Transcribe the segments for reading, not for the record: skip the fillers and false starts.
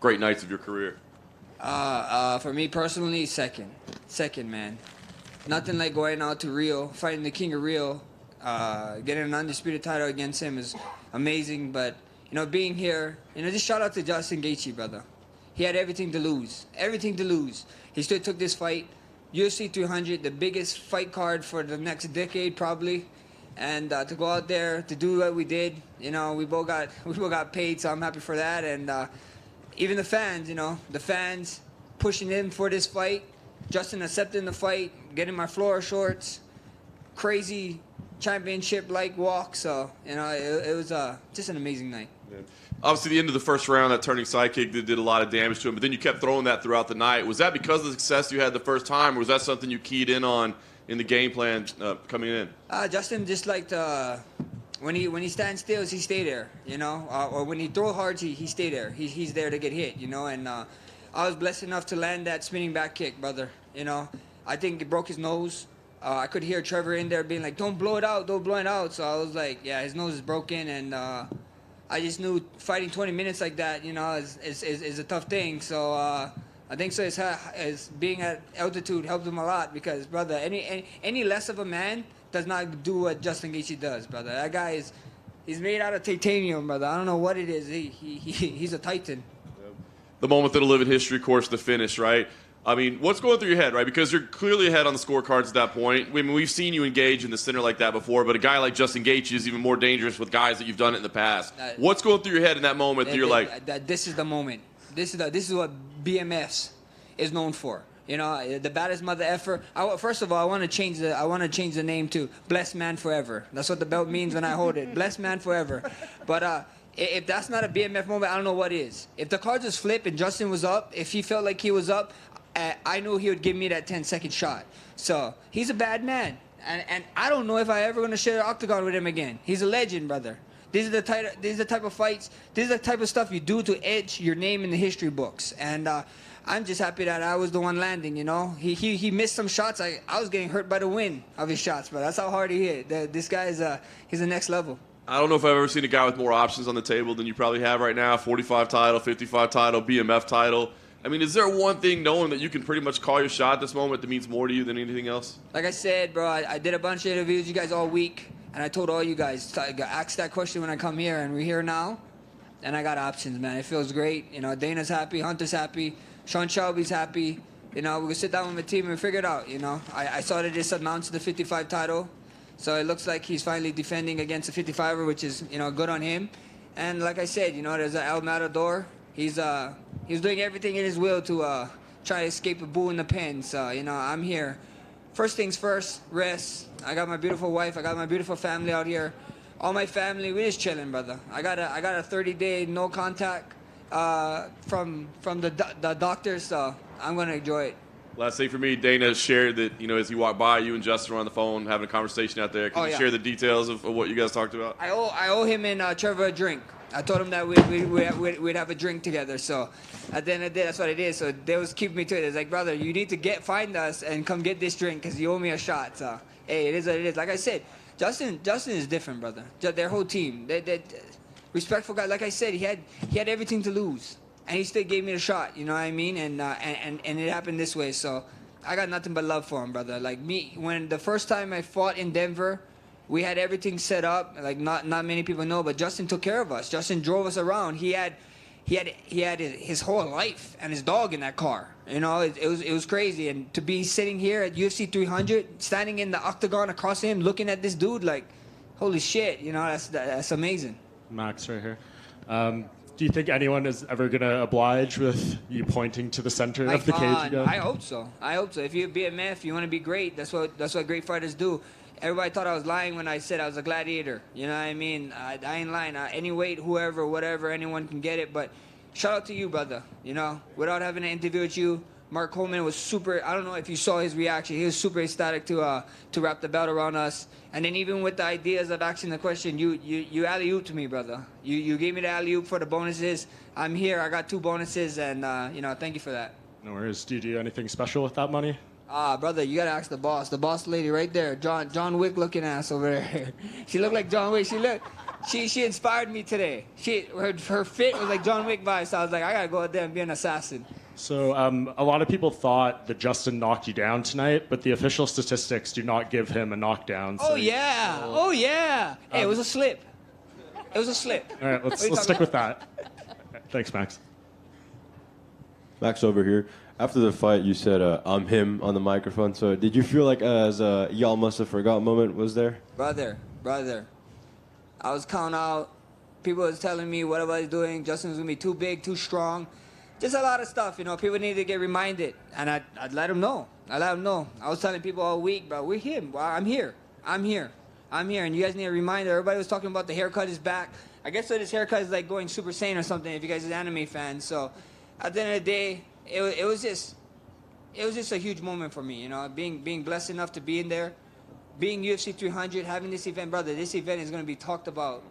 great nights of your career? For me personally, second, man. Nothing like going out to Rio, fighting the king of Rio, getting an undisputed title against him is amazing. But being here, just shout out to Justin Gaethje, brother. He had everything to lose, He still took this fight, UFC 300, the biggest fight card for the next decade probably, and to go out there to do what we did, we both got paid, so I'm happy for that. And even the fans, pushing him for this fight, Justin accepting the fight, getting my floor shorts, crazy championship-like walk. So, it was just an amazing night. Yeah. Obviously, the end of the first round, that turning sidekick did a lot of damage to him, but then you kept throwing that throughout the night. Was that because of the success you had the first time, or was that something you keyed in on in the game plan coming in? Justin just liked when he stands still, he stay there, or when he throw hard, he stay there. He's there to get hit, and I was blessed enough to land that spinning back kick, brother. I think it broke his nose. I could hear Trevor in there being like, "Don't blow it out, don't blow it out." So I was like, "Yeah, his nose is broken," and I just knew fighting 20 minutes like that, is a tough thing. So I think so. As being at altitude helped him a lot because, brother, any less of a man does not do what Justin Gaethje does, brother. That guy he's made out of titanium, brother. I don't know what it is. He's a titan. The moment that'll live in history, of course, the finish, right? I mean, what's going through your head, right? Because you're clearly ahead on the scorecards at that point. I mean, we've seen you engage in the center like that before, but a guy like Justin Gaethje is even more dangerous with guys that you've done it in the past. What's going through your head in that moment that you're like... This is the moment. This is what BMFs is known for. The baddest mother effer. First of all, I want to change the name to Blessed Man Forever. That's what the belt means when I hold it. Blessed Man Forever. But if that's not a BMF moment, I don't know what is. If the cards was flipped and Justin was up, if he felt like he was up, I knew he would give me that 10-second shot. So he's a bad man, and I don't know if I ever gonna share the octagon with him again. He's a legend, brother. These are the type of fights. This is the type of stuff you do to etch your name in the history books. And I'm just happy that I was the one landing. He missed some shots. I was getting hurt by the wind of his shots, but that's how hard he hit. This guy he's the next level. I don't know if I've ever seen a guy with more options on the table than you probably have right now. 45 title, 55 title, BMF title. I mean, is there one thing knowing that you can pretty much call your shot at this moment that means more to you than anything else? Like I said, bro, I did a bunch of interviews with you guys all week, and I told all you guys, ask that question when I come here, and we're here now, and I got options, man. It feels great. Dana's happy, Hunter's happy, Sean Shelby's happy. We're going to sit down with my team and figure it out, I saw that this announced the 55 title, so it looks like he's finally defending against a 55er, which is, good on him. And like I said, there's an El Matador. He's doing everything in his will to try to escape a bull in the pen. So, I'm here. First things first, rest. I got my beautiful wife. I got my beautiful family out here. All my family, we're just chilling, brother. I got a 30-day no contact from the doctors, so I'm going to enjoy it. Last thing for me, Dana shared that, as he walked by, you and Justin were on the phone having a conversation out there. Can you share the details of what you guys talked about? I owe him and Trevor a drink. I told him that we'd have a drink together. So at the end of the day, that's what it is. So they was keeping me to it. It's like, brother, you need to find us and come get this drink because you owe me a shot. So, hey, it is what it is. Like I said, Justin is different, brother. Their whole team. They respectful guy. Like I said, he had everything to lose, and he still gave me a shot. You know what I mean? And it happened this way. So I got nothing but love for him, brother. Like me, when the first time I fought in Denver, we had everything set up. Like not many people know, but Justin took care of us. Justin drove us around. He had his whole life and his dog in that car. It was crazy. And to be sitting here at UFC 300, standing in the octagon across him, looking at this dude, like, holy shit. That's amazing. Max, right here. Do you think anyone is ever gonna oblige with you pointing to the center of the cage again? I hope so. If you're a BMF, you want to be great. That's what great fighters do. Everybody thought I was lying when I said I was a gladiator. You know what I mean? I ain't lying. Any weight, whoever, whatever, anyone can get it. But shout out to you, brother. Without having an interview with you, Mark Coleman was super. I don't know if you saw his reaction. He was super ecstatic to wrap the belt around us. And then even with the ideas of asking the question, you alley-ooped to me, brother. You gave me the alley-oop for the bonuses. I'm here. I got 2 bonuses, and thank you for that. No worries. Do you do anything special with that money? Brother, you gotta ask the boss lady right there, John Wick looking ass over there. She looked like John Wick. she inspired me today. Her fit was like John Wick vibes. So I was like, I gotta go out there and be an assassin. So a lot of people thought that Justin knocked you down tonight, but the official statistics do not give him a knockdown. So Oh yeah. Hey, it was a slip. It was a slip. All right, let's stick with that. Thanks, Max. Max over here. After the fight, you said, I'm him on the microphone. So did you feel like as y'all must have forgot moment was there? Brother. I was counting out. People was telling me what I was doing. Justin was going to be too big, too strong. Just a lot of stuff, you know. People need to get reminded. And I'd let them know. I was telling people all week, bro, we're him. Well, I'm here. And you guys need a reminder. Everybody was talking about the haircut is back. I guess that this haircut is like going Super Saiyan or something if you guys are anime fans. So at the end of the day, it was just a huge moment for me, you know, being blessed enough to be in there, being UFC 300, having this event, brother. This event is going to be talked about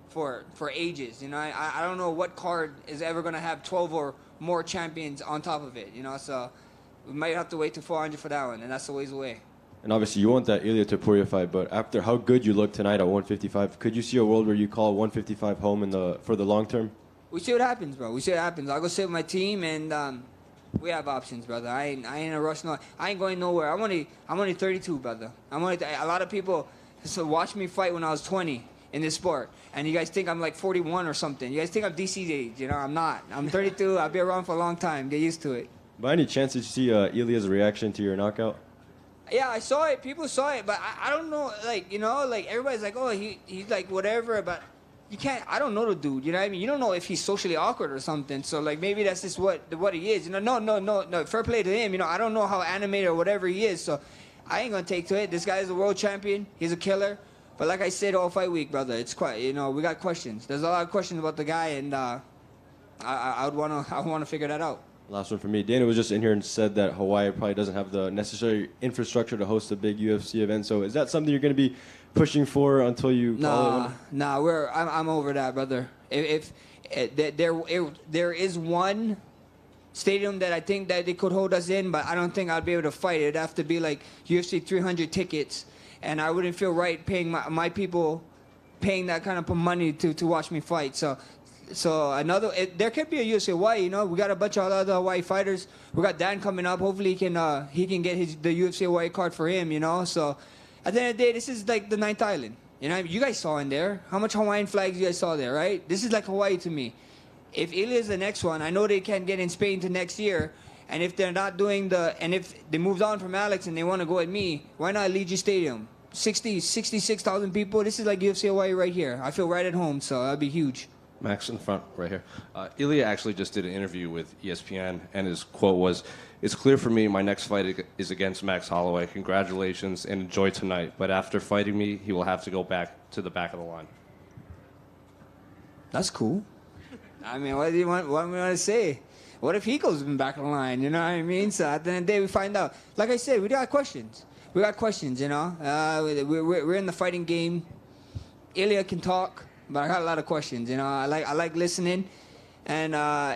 for ages. You know, I don't know what card is ever going to have 12 or more champions on top of it. You know, so we might have to wait to 400 for that one, and that's a ways away. And obviously, you want that Ilya Topuria fight, but after how good you look tonight at 155, could you see a world where you call 155 home for the long term? We see what happens, bro. We see what happens. I'll go sit with my team, and we have options, brother. I ain't in a rush. No, I ain't going nowhere. I'm only 32, brother. A lot of people watched me fight when I was 20 in this sport, and you guys think I'm like 41 or something. You guys think I'm DC's age. You know, I'm not. I'm 32. I'll be around for a long time. Get used to it. By any chance, did you see Ilya's reaction to your knockout? Yeah, I saw it. People saw it, but I don't know. Like, you know, like everybody's like, oh, he's like whatever, but you can't. I don't know the dude. You know what I mean? You don't know if he's socially awkward or something. So like maybe that's just what he is. You know, no. Fair play to him. You know, I don't know how animated or whatever he is. So I ain't gonna take to it. This guy is a world champion. He's a killer. But like I said all fight week, brother, it's quite. You know, we got questions. There's a lot of questions about the guy, and I wanna figure that out. Last one for me. Dana was just in here and said that Hawaii probably doesn't have the necessary infrastructure to host a big UFC event. So is that something you're going to be pushing for until you call it? Nah. I'm over that, brother. If there is one stadium that I think that they could hold us in, but I don't think I'd be able to fight. It'd have to be like UFC 300 tickets, and I wouldn't feel right paying my people paying that kind of money to watch me fight. So there could be a UFC Hawaii. You know, we got a bunch of other Hawaii fighters. We got Dan coming up. Hopefully, he can get the UFC Hawaii card for him. You know, so at the end of the day, this is like the ninth island. You know, you guys saw in there how much Hawaiian flags you guys saw there, right? This is like Hawaii to me. If Ilya is the next one, I know they can't get in Spain to next year. And if they're not doing and if they moved on from Alex and they want to go at me, why not Legion Stadium? 66,000 people. This is like UFC Hawaii right here. I feel right at home, so that'd be huge. Max in the front, right here. Ilya actually just did an interview with ESPN, and his quote was, "It's clear for me my next fight is against Max Holloway. Congratulations and enjoy tonight. But after fighting me, he will have to go back to the back of the line." That's cool. I mean, what do you want to say? What if he goes in the back of the line? You know what I mean? So at the end of the day, we find out. Like I said, we got questions. You know? We're in the fighting game. Ilya can talk. But I got a lot of questions, you know. I like listening, and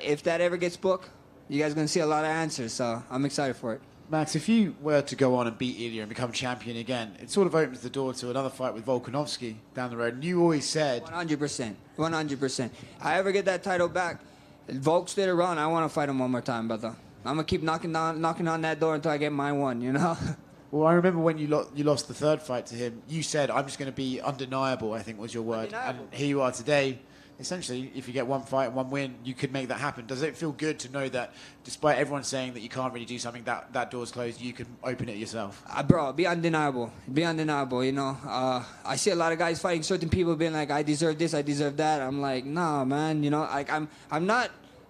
if that ever gets booked, you guys are gonna see a lot of answers. So I'm excited for it. Max, if you were to go on and beat Ilya and become champion again, it sort of opens the door to another fight with Volkanovski down the road. And you always said 100%. I ever get that title back, Volk's still around. I want to fight him one more time, brother. I'm gonna keep knocking on that door until I get my one, you know. Well, I remember when you lost the third fight to him, you said, "I'm just going to be undeniable," I think was your word. Undeniable. And here you are today. Essentially, if you get one fight and one win, you could make that happen. Does it feel good to know that despite everyone saying that you can't really do something, that door's closed, you can open it yourself? Bro, be undeniable, you know. I see a lot of guys fighting certain people being like, I deserve this, I deserve that. I'm like, nah, man, you know, like I'm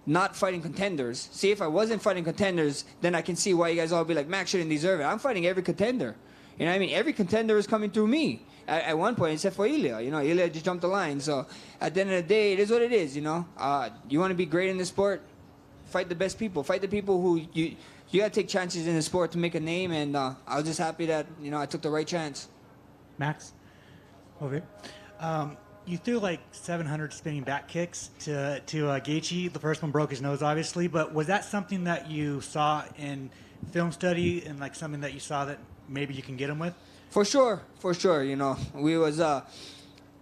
not fighting contenders. See, if I wasn't fighting contenders, then I can see why you guys all be like, Max shouldn't deserve it. I'm fighting every contender. You know what I mean? Every contender is coming through me at one point, except for Ilya. You know, Ilya just jumped the line. So at the end of the day, it is what it is, you know. You want to be great in this sport, fight the best people. Fight the people who you got to take chances in the sport to make a name. And I was just happy that, you know, I took the right chance. Max, over here. You threw like 700 spinning back kicks to Gaethje. The first one broke his nose, obviously. But was that something that you saw in film study and like something that you saw that maybe you can get him with? For sure. You know,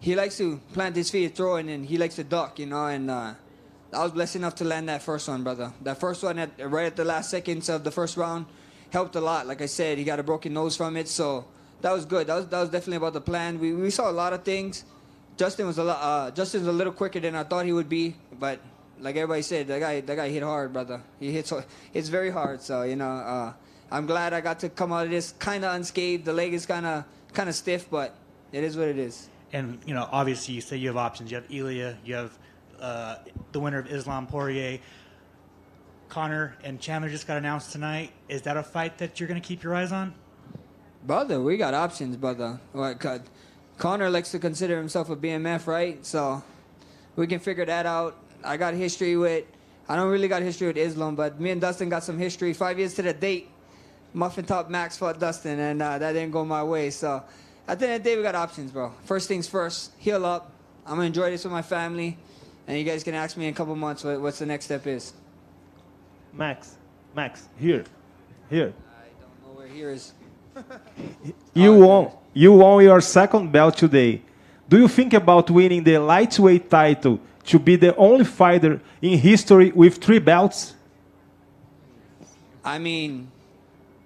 he likes to plant his feet, throw, and then he likes to duck, you know. And I was blessed enough to land that first one, brother. That first one, right at the last seconds of the first round, helped a lot. Like I said, he got a broken nose from it, so that was good. That was definitely about the plan. We saw a lot of things. Justin's a little quicker than I thought he would be, but like everybody said, that guy hit hard, brother. It's very hard. So you know, I'm glad I got to come out of this kind of unscathed. The leg is kind of stiff, but it is what it is. And you know, obviously, you say you have options. You have Ilya. You have the winner of Islam Poirier. Connor and Chandler just got announced tonight. Is that a fight that you're going to keep your eyes on? Brother, we got options, brother. Connor likes to consider himself a BMF, right? So we can figure that out. I don't really got history with Islam, but me and Dustin got some history. 5 years to the date, Muffin Top Max fought Dustin, and that didn't go my way. So at the end of the day, we got options, bro. First things first, heal up. I'm going to enjoy this with my family, and you guys can ask me in a couple months what's the next step is. Max, here. I don't know where here is. You won your second belt today. Do you think about winning the lightweight title to be the only fighter in history with 3 belts? I mean,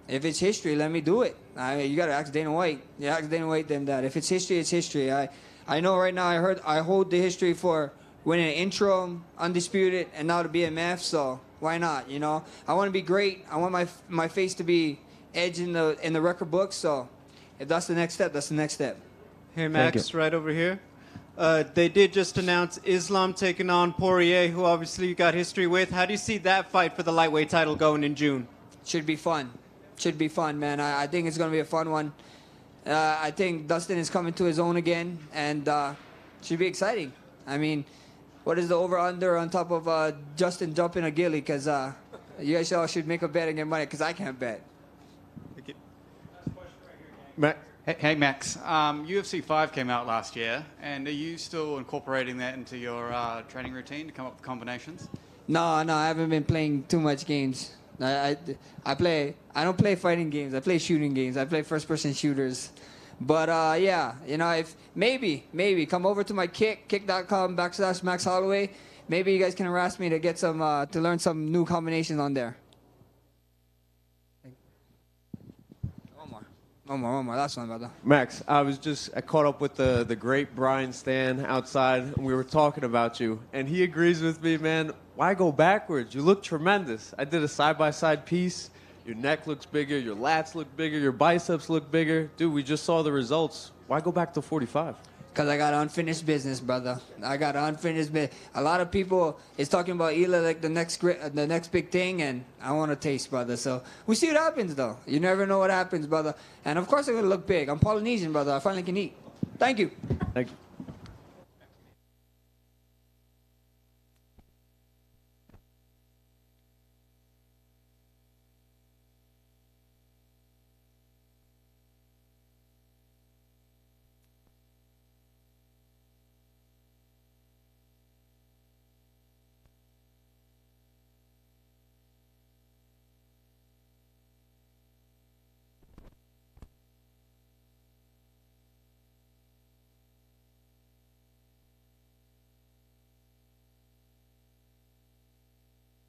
if it's history, let me do it. You got to ask Dana White. You ask Dana White then that. If it's history, it's history. I know right now I hold the history for winning an interim, undisputed, and now the BMF, so why not, you know? I want to be great. I want my face to be edge in the record books, so if that's the next step, that's the next step. Hey, Max, right over here. They did just announce Islam taking on Poirier, who obviously you got history with. How do you see that fight for the lightweight title going in June? Should be fun. Should be fun, man. I think it's going to be a fun one. I think Dustin is coming to his own again, and should be exciting. I mean, what is the over-under on top of Justin jumping a ghillie? Because you guys all should make a bet and get money, because I can't bet. Hey, Max. UFC 5 came out last year, and are you still incorporating that into your training routine to come up with combinations? No, I haven't been playing too much games. I don't play fighting games. I play shooting games. I play first-person shooters. But yeah, you know, if maybe come over to my kick.com/Max Holloway. Maybe you guys can harass me to get some to learn some new combinations on there. One more. Last one, brother. Max, I caught up with the great Brian Stan outside, and we were talking about you, and he agrees with me, man. Why go backwards? You look tremendous. I did a side-by-side piece. Your neck looks bigger, your lats look bigger, your biceps look bigger. Dude, we just saw the results. Why go back to 45? Because I got unfinished business, brother. I got unfinished business. A lot of people is talking about Ela like the next big thing, and I want to taste, brother. So we see what happens, though. You never know what happens, brother. And of course, I'm going to look big. I'm Polynesian, brother. I finally can eat. Thank you. Thank you.